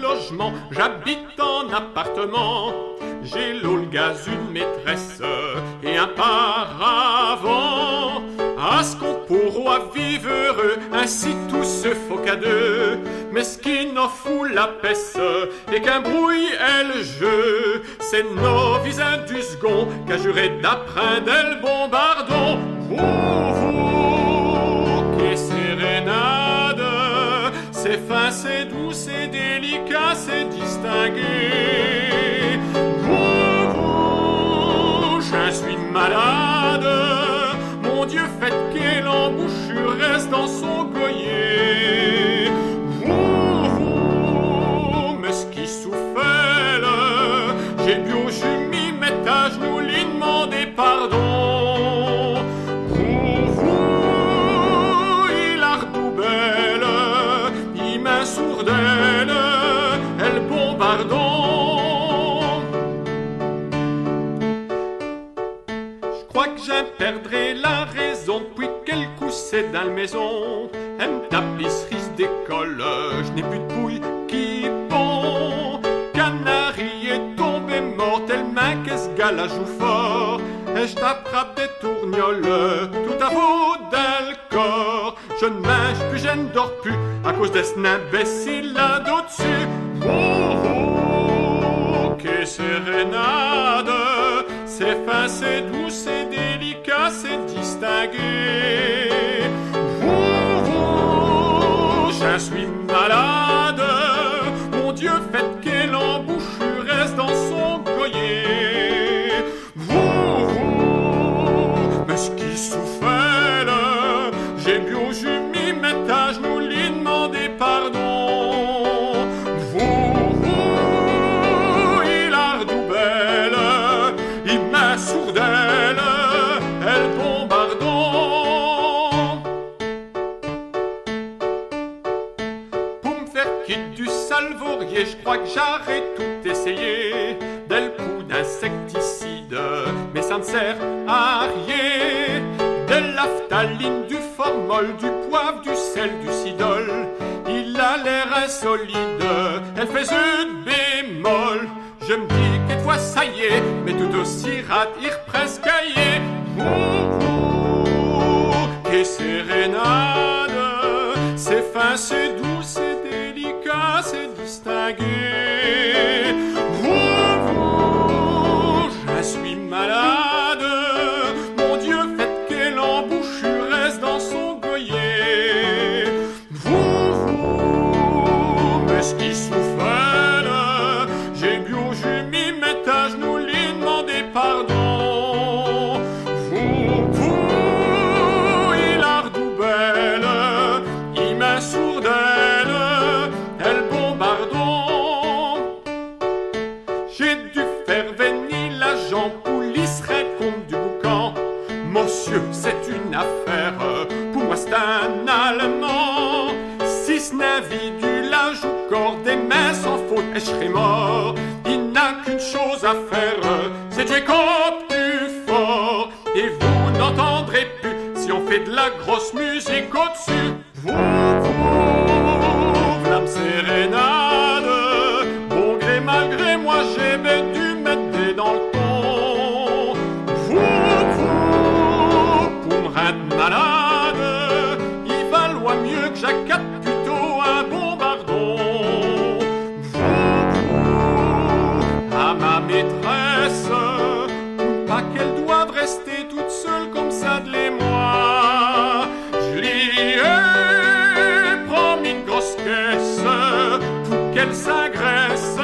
logement, j'habite en appartement. J'ai l'eau, le gaz, une maîtresse et un paravent. À ce qu'on pourra vivre heureux, ainsi tout se faut qu'à deux. Mais ce qui n'en fout la peste et qu'un brouille est le jeu, c'est nos visins du second qu'a juré d'après d'elle bombardons. Vous, qui sérénade, c'est fin, c'est doux, c'est délicat, c'est distingué. Vous, je suis malade. Mon Dieu, faites quelle embouchure reste dans son goyer. Vous, mais ce qui souffle, j'ai bu au jumis, mettre à genoux, lui demander pardon. Vous, il a reboubelle, il m'a sourdelle, elle bombardon. Je crois que je perdrai la raison depuis quel coup c'est dans la maison. Elle me tape les cerises d'école, je n'ai plus de pouille qui pond. Canari est tombé mort tellement qu'est-ce gars-là joue fort. Et je t'attrape des tournioles, tout à vaut dans le corps. Je ne mange plus, je ne dors plus, à cause de cet imbécile là d'au-dessus. Que sérénade, c'est fin, c'est doux, c'est délicat, c'est distingué. Vous, je suis malade. Mon Dieu, faites quelle embouchure reste dans son goyer. Vous, mais ce qui souffle, j'ai bu au jumis, mettre à genoux, lui demander pardon. Vous, il a redoublé, il m'a sourdelle, elle bombardon. Pour me faire quitte du salvorier, je crois que j'arrête tout essayer. Del coup d'insecticide, mais ça ne sert à rien. De l'aphthaline, du formol, du poivre, du sel, du sidol. Il a l'air insolide, elle fait une bémol. Je me dis qu'une fois ça y est, mais tout aussi rate, il represse cahier. Et sérénade, c'est fin, c'est doux, c'est délicat, c'est distingué. Vous, je suis malade. Mon Dieu, faites quelle embouchure reste dans son goyer. Vous, mais ce qui souffle, j'ai bu au jumis, mettre à genoux, lui demander pardon. Vous, il a redoublé, il m'a sourdelle, elle bombardon. J'ai dû faire venir l'agent police, compte du boucan. Monsieur, c'est une affaire, pour moi c'est un Allemand. Si ce navire la joue corps des mains sans faute, et je serai mort. Il n'a qu'une chose à faire, c'est tuer comme du fort. Et vous n'entendrez plus si on fait de la grosse musique au-dessus. Vous, flamme sérénade, bon gré malgré moi j'ai bien dû mettre des dans le ton. Vous, pour me rendre malade, il valoir mieux que j'accate plutôt un bombardon. Vous, à ma maîtresse, pas qu'elle doive rester toute seule comme ça de les mois. Je lui ai promis une grosse caisse pour qu'elle s'agresse.